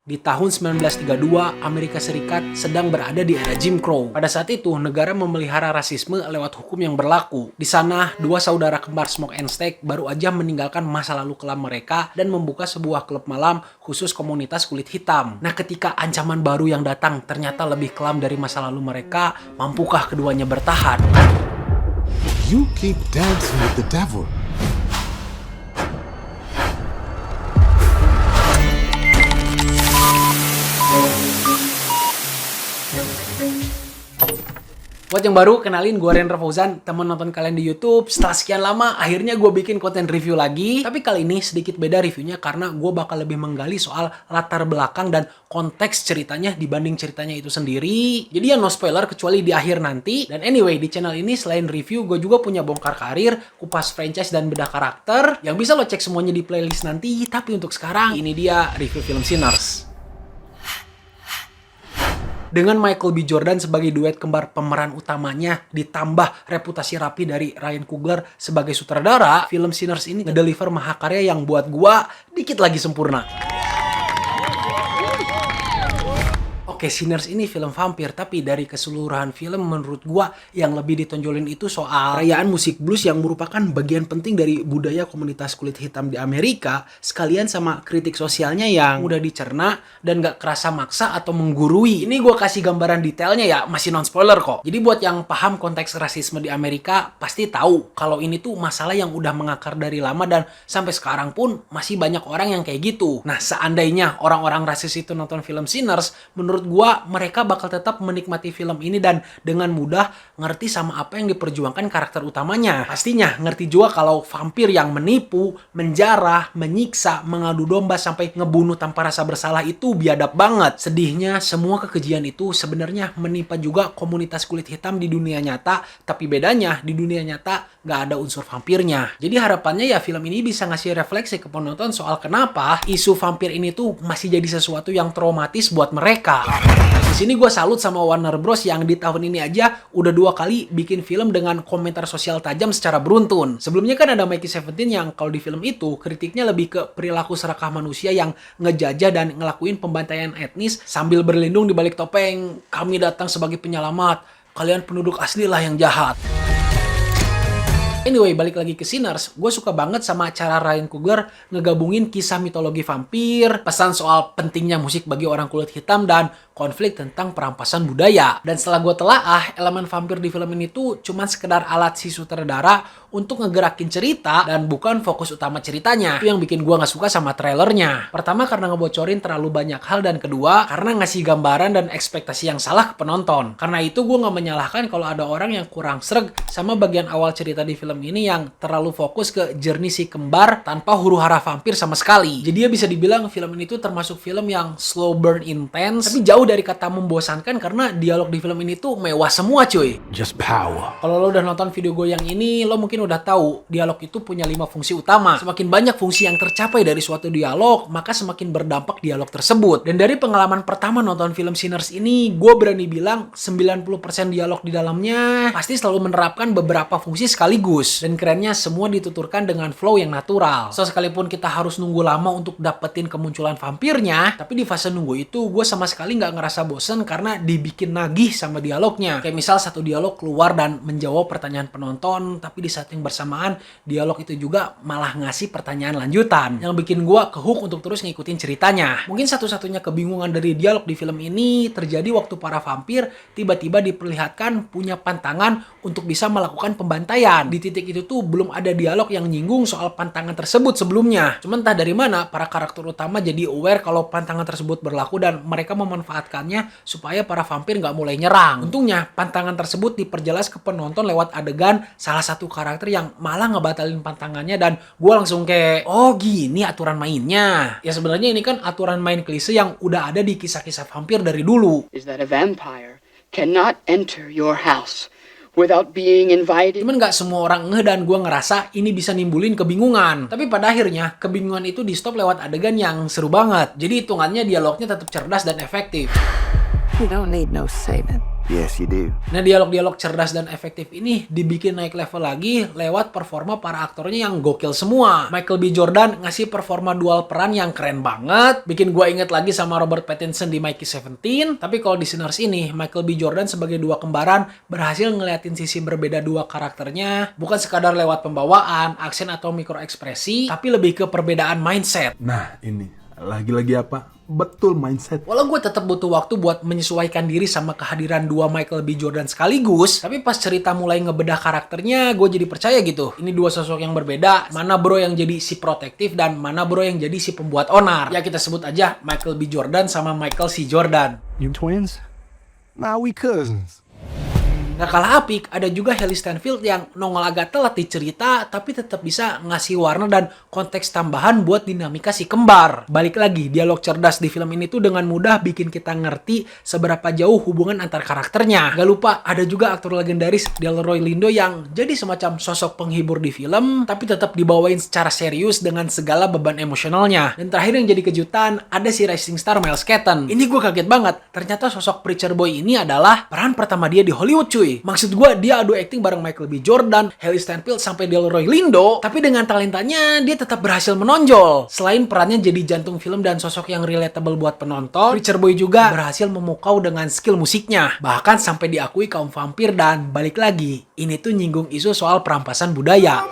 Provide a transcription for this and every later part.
Di tahun 1932, Amerika Serikat sedang berada di era Jim Crow. Pada saat itu, negara memelihara rasisme lewat hukum yang berlaku. Di sana, dua saudara kembar Smoke and Steak baru aja meninggalkan masa lalu kelam mereka dan membuka sebuah klub malam khusus komunitas kulit hitam. Nah, ketika ancaman baru yang datang ternyata lebih kelam dari masa lalu mereka, mampukah keduanya bertahan? You keep dancing with the devil. Buat yang baru, kenalin gue Rendra Fauzan, temen nonton kalian di YouTube. Setelah sekian lama, akhirnya gue bikin konten review lagi. Tapi kali ini sedikit beda reviewnya karena gue bakal lebih menggali soal latar belakang dan konteks ceritanya dibanding ceritanya itu sendiri. Jadi ya no spoiler kecuali di akhir nanti. Dan anyway, di channel ini selain review, gue juga punya bongkar karir, kupas franchise dan bedah karakter yang bisa lo cek semuanya di playlist nanti. Tapi untuk sekarang, ini dia review film Sinners. Dengan Michael B. Jordan sebagai duet kembar pemeran utamanya, ditambah reputasi rapi dari Ryan Coogler sebagai sutradara, film Sinners ini ngedeliver mahakarya yang buat gua dikit lagi sempurna. Oke, Sinners ini film vampir, tapi dari keseluruhan film menurut gua yang lebih ditonjolin itu soal perayaan musik blues yang merupakan bagian penting dari budaya komunitas kulit hitam di Amerika, sekalian sama kritik sosialnya yang mudah dicerna dan gak kerasa maksa atau menggurui. Ini gua kasih gambaran detailnya ya, masih non-spoiler kok. Jadi buat yang paham konteks rasisme di Amerika, pasti tahu kalau ini tuh masalah yang udah mengakar dari lama dan sampai sekarang pun masih banyak orang yang kayak gitu. Nah, seandainya orang-orang rasis itu nonton film Sinners, menurut gua mereka bakal tetap menikmati film ini dan dengan mudah ngerti sama apa yang diperjuangkan karakter utamanya. Pastinya ngerti juga kalau vampir yang menipu, menjarah, menyiksa, mengadu domba sampai ngebunuh tanpa rasa bersalah itu biadab banget. Sedihnya semua kekejian itu sebenarnya menimpa juga komunitas kulit hitam di dunia nyata, tapi bedanya di dunia nyata nggak ada unsur vampirnya. Jadi harapannya ya film ini bisa ngasih refleksi ke penonton soal kenapa isu vampir ini tuh masih jadi sesuatu yang traumatis buat mereka. Di sini gue salut sama Warner Bros yang di tahun ini aja udah 2 kali bikin film dengan komentar sosial tajam secara beruntun. Sebelumnya kan ada Mikey 17 yang kalau di film itu kritiknya lebih ke perilaku serakah manusia yang ngejajah dan ngelakuin pembantaian etnis sambil berlindung di balik topeng "Kami datang sebagai penyelamat, kalian penduduk asli lah yang jahat". Anyway, balik lagi ke Sinners, gue suka banget sama cara Ryan Coogler ngegabungin kisah mitologi vampir, pesan soal pentingnya musik bagi orang kulit hitam, dan konflik tentang perampasan budaya. Dan setelah gue telaah, elemen vampir di film ini tuh cuman sekedar alat si sutradara untuk ngegerakin cerita dan bukan fokus utama ceritanya. Itu yang bikin gue gak suka sama trailernya. Pertama karena ngebocorin terlalu banyak hal, dan kedua karena ngasih gambaran dan ekspektasi yang salah ke penonton. Karena itu gue gak menyalahkan kalau ada orang yang kurang sreg sama bagian awal cerita di film ini yang terlalu fokus ke jernih si kembar tanpa huru-hara vampir sama sekali. Jadi ya bisa dibilang film ini tuh termasuk film yang slow burn intense, tapi jauh dari kata membosankan karena dialog di film ini tuh mewah semua cuy. Just power. Kalau lo udah nonton video gue yang ini, lo mungkin udah tahu dialog itu punya 5 fungsi utama. Semakin banyak fungsi yang tercapai dari suatu dialog, maka semakin berdampak dialog tersebut. Dan dari pengalaman pertama nonton film Sinners ini, gue berani bilang 90% dialog di dalamnya pasti selalu menerapkan beberapa fungsi sekaligus. Dan kerennya semua dituturkan dengan flow yang natural. So sekalipun kita harus nunggu lama untuk dapetin kemunculan vampirnya, tapi di fase nunggu itu gue sama sekali nggak ngerasa bosen karena dibikin nagih sama dialognya. Kayak misal satu dialog keluar dan menjawab pertanyaan penonton, tapi di saat yang bersamaan dialog itu juga malah ngasih pertanyaan lanjutan yang bikin gue kehook untuk terus ngikutin ceritanya. Mungkin satu-satunya kebingungan dari dialog di film ini terjadi waktu para vampir tiba-tiba diperlihatkan punya pantangan untuk bisa melakukan pembantaian. Di titik itu tuh belum ada dialog yang nyinggung soal pantangan tersebut sebelumnya. Cuman entah dari mana para karakter utama jadi aware kalau pantangan tersebut berlaku dan mereka memanfaatkannya supaya para vampir nggak mulai nyerang. Untungnya pantangan tersebut diperjelas ke penonton lewat adegan salah satu karakter yang malah ngebatalin pantangannya, dan gue langsung kayak, oh gini aturan mainnya. Ya sebenarnya ini kan aturan main klise yang udah ada di kisah-kisah vampir dari dulu. Is that a vampire cannot enter your house without being invited. Cuman gak semua orang ngeh dan gue ngerasa ini bisa nimbulin kebingungan. Tapi pada akhirnya kebingungan itu di stop lewat adegan yang seru banget. Jadi hitungannya dialognya tetap cerdas dan efektif. You don't need no saving. Yes, you do. Nah, dialog-dialog cerdas dan efektif ini dibikin naik level lagi lewat performa para aktornya yang gokil semua. Michael B. Jordan ngasih performa dual peran yang keren banget, bikin gua inget lagi sama Robert Pattinson di Mikey 17. Tapi kalau di Sinners ini, Michael B. Jordan sebagai dua kembaran berhasil ngeliatin sisi berbeda dua karakternya, bukan sekadar lewat pembawaan, aksen atau mikroekspresi, tapi lebih ke perbedaan mindset. Nah, ini lagi-lagi apa? Betul, mindset. Walau gue tetap butuh waktu buat menyesuaikan diri sama kehadiran dua Michael B. Jordan sekaligus, tapi pas cerita mulai ngebedah karakternya, gue jadi percaya gitu. Ini dua sosok yang berbeda, mana bro yang jadi si protektif dan mana bro yang jadi si pembuat onar. Ya kita sebut aja Michael B. Jordan sama Michael C. Jordan. You twins? Nah, we cousins. Gak kalah apik, ada juga Hailee Steinfeld yang nongol agak telat di cerita, tapi tetap bisa ngasih warna dan konteks tambahan buat dinamika si kembar. Balik lagi, dialog cerdas di film ini tuh dengan mudah bikin kita ngerti seberapa jauh hubungan antar karakternya. Gak lupa, ada juga aktor legendaris Delroy Lindo yang jadi semacam sosok penghibur di film, tapi tetap dibawain secara serius dengan segala beban emosionalnya. Dan terakhir yang jadi kejutan, ada si rising star Miles Keaton. Ini gue kaget banget, ternyata sosok Preacher Boy ini adalah peran pertama dia di Hollywood cuy. Maksud gue, dia adu acting bareng Michael B. Jordan, Hailee Steinfeld, sampai Delroy Lindo. Tapi dengan talentanya, dia tetap berhasil menonjol. Selain perannya jadi jantung film dan sosok yang relatable buat penonton, Preacher Boy juga berhasil memukau dengan skill musiknya. Bahkan sampai diakui kaum vampir dan balik lagi, ini tuh nyinggung isu soal perampasan budaya.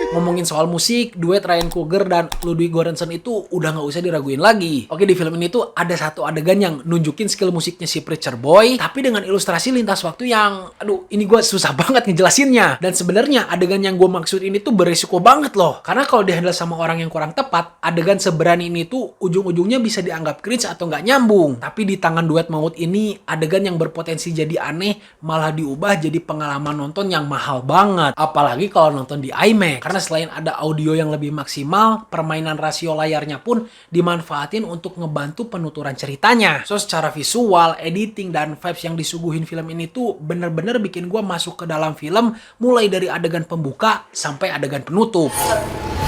Ngomongin soal musik, duet Ryan Coogler dan Ludwig Göransson itu udah nggak usah diraguin lagi. Oke, di film ini tuh ada satu adegan yang nunjukin skill musiknya si Preacher Boy, tapi dengan ilustrasi lintas waktu yang, aduh, ini gue susah banget ngejelasinnya. Dan sebenarnya adegan yang gue maksud ini tuh beresiko banget loh. Karena kalau dihandle sama orang yang kurang tepat, adegan seberani ini tuh ujung-ujungnya bisa dianggap cringe atau nggak nyambung. Tapi di tangan duet maut ini, adegan yang berpotensi jadi aneh malah diubah jadi pengalaman nonton yang mahal banget. Apalagi kalau nonton di IMAX. Karena selain ada audio yang lebih maksimal, permainan rasio layarnya pun dimanfaatin untuk ngebantu penuturan ceritanya. So, secara visual, editing, dan vibes yang disuguhin film ini tuh bener-bener bikin gue masuk ke dalam film mulai dari adegan pembuka sampai adegan penutup.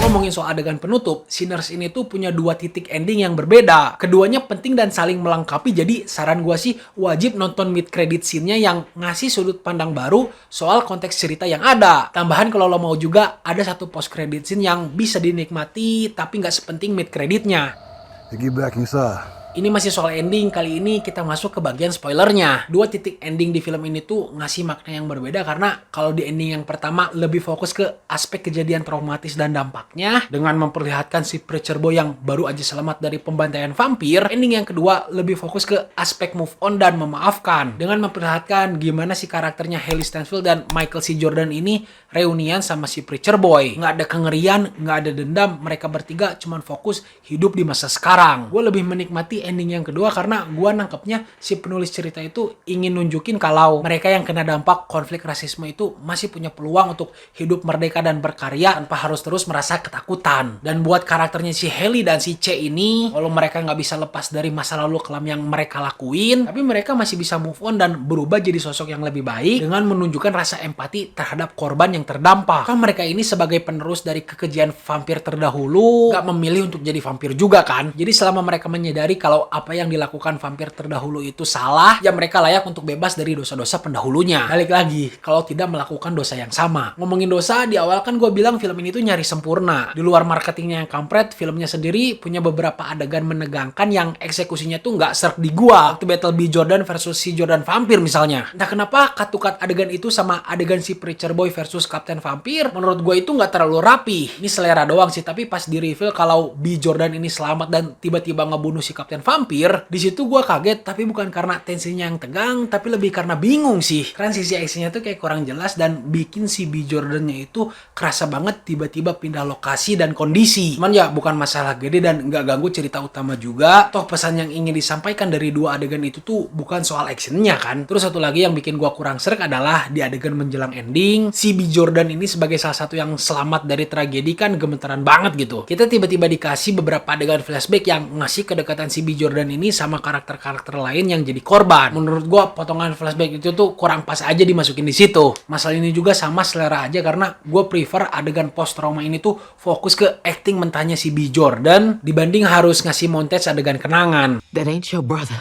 Ngomongin soal adegan penutup, Sinners ini tuh punya dua titik ending yang berbeda. Keduanya penting dan saling melengkapi, jadi saran gua sih wajib nonton mid credit scene-nya yang ngasih sudut pandang baru soal konteks cerita yang ada. Tambahan kalau lo mau juga, ada satu post credit scene yang bisa dinikmati tapi nggak sepenting mid creditnya. Get back inside. Ini masih soal ending, kali ini kita masuk ke bagian spoilernya. Dua titik ending di film ini tuh ngasih makna yang berbeda karena kalau di ending yang pertama lebih fokus ke aspek kejadian traumatis dan dampaknya dengan memperlihatkan si Preacher Boy yang baru aja selamat dari pembantaian vampir. Ending yang kedua lebih fokus ke aspek move on dan memaafkan dengan memperlihatkan gimana si karakternya Hailee Steinfeld dan Michael C. Jordan ini reunian sama si Preacher Boy. Nggak ada kengerian, nggak ada dendam, mereka bertiga cuman fokus hidup di masa sekarang. Gue lebih menikmati ending yang kedua karena gue nangkepnya si penulis cerita itu ingin nunjukin kalau mereka yang kena dampak konflik rasisme itu masih punya peluang untuk hidup merdeka dan berkarya tanpa harus terus merasa ketakutan. Dan buat karakternya si Hailee dan si C ini, kalau mereka nggak bisa lepas dari masa lalu kelam yang mereka lakuin, tapi mereka masih bisa move on dan berubah jadi sosok yang lebih baik dengan menunjukkan rasa empati terhadap korban yang terdampak. Kan mereka ini sebagai penerus dari kekejian vampir terdahulu nggak memilih untuk jadi vampir juga kan. Jadi selama mereka menyadari kalau apa yang dilakukan vampir terdahulu itu salah, ya mereka layak untuk bebas dari dosa-dosa pendahulunya. Balik lagi, kalau tidak melakukan dosa yang sama. Ngomongin dosa, di awal kan gue bilang film ini tuh nyari sempurna. Di luar marketingnya yang kampret, filmnya sendiri punya beberapa adegan menegangkan yang eksekusinya tuh nggak serk di gua. Waktu battle B. Jordan versus si Jordan Vampir misalnya. Entah kenapa cut adegan itu sama adegan si Preacher Boy versus Kapten Vampir, menurut gue itu nggak terlalu rapi. Ini selera doang sih, tapi pas di reveal kalau B. Jordan ini selamat dan tiba-tiba ngebunuh si Kapten Vampir, di situ gue kaget, tapi bukan karena tensinya yang tegang, tapi lebih karena bingung sih. Transisi actionnya tuh kayak kurang jelas dan bikin si B. Jordan-nya itu kerasa banget tiba-tiba pindah lokasi dan kondisi. Cuman ya bukan masalah gede dan nggak ganggu cerita utama juga. Toh pesan yang ingin disampaikan dari dua adegan itu tuh bukan soal actionnya kan. Terus satu lagi yang bikin gue kurang serk adalah di adegan menjelang ending, si B. Jordan ini sebagai salah satu yang selamat dari tragedi kan gemetaran banget gitu. Kita tiba-tiba dikasih beberapa adegan flashback yang ngasih kedekatan si B. Jordan ini sama karakter-karakter lain yang jadi korban. Menurut gue potongan flashback itu tuh kurang pas aja dimasukin di situ. Masalah ini juga sama selera aja karena gue prefer adegan post trauma ini tuh fokus ke acting mentahnya si B. Jordan dibanding harus ngasih montage adegan kenangan. That ain't your brother.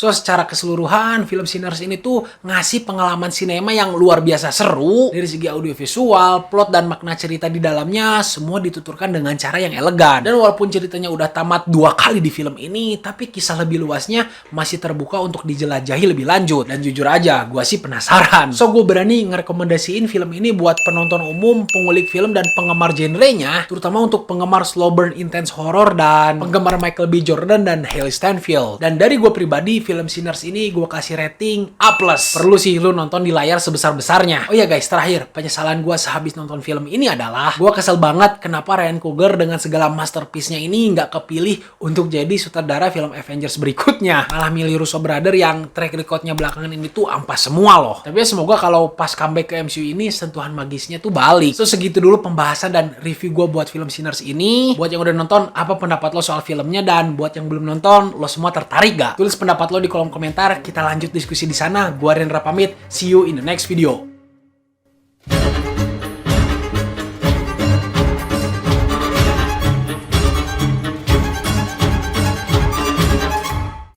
So secara keseluruhan film Sinners ini tuh ngasih pengalaman sinema yang luar biasa seru dari segi audiovisual, plot dan makna cerita di dalamnya semua dituturkan dengan cara yang elegan. Dan walaupun ceritanya udah tamat 2 kali di film ini, tapi kisah lebih luasnya masih terbuka untuk dijelajahi lebih lanjut. Dan jujur aja, gue sih penasaran. So gue berani ngerekomendasiin film ini buat penonton umum, pengulik film dan penggemar genrenya, terutama untuk penggemar slow burn intense horror dan penggemar Michael B. Jordan dan Haley Steinfeld. Dan dari gue pribadi, film Sinners ini gue kasih rating A+. Perlu sih lu nonton di layar sebesar-besarnya. Oh ya guys, terakhir, penyesalan gue sehabis nonton film ini adalah gue kesel banget kenapa Ryan Coogler dengan segala masterpiece-nya ini nggak kepilih untuk jadi sutradara film Avengers berikutnya. Malah milih Russo Brother yang track record-nya belakangan ini tuh ampas semua loh. Tapi ya semoga kalau pas comeback ke MCU ini sentuhan magisnya tuh balik. So segitu dulu pembahasan dan review gue buat film Sinners ini. Buat yang udah nonton, apa pendapat lo soal filmnya? Dan buat yang belum nonton, lo semua tertarik gak? Tulis pendapat lo di kolom komentar, kita lanjut diskusi di sana. Gua Rendra pamit, see you in the next video.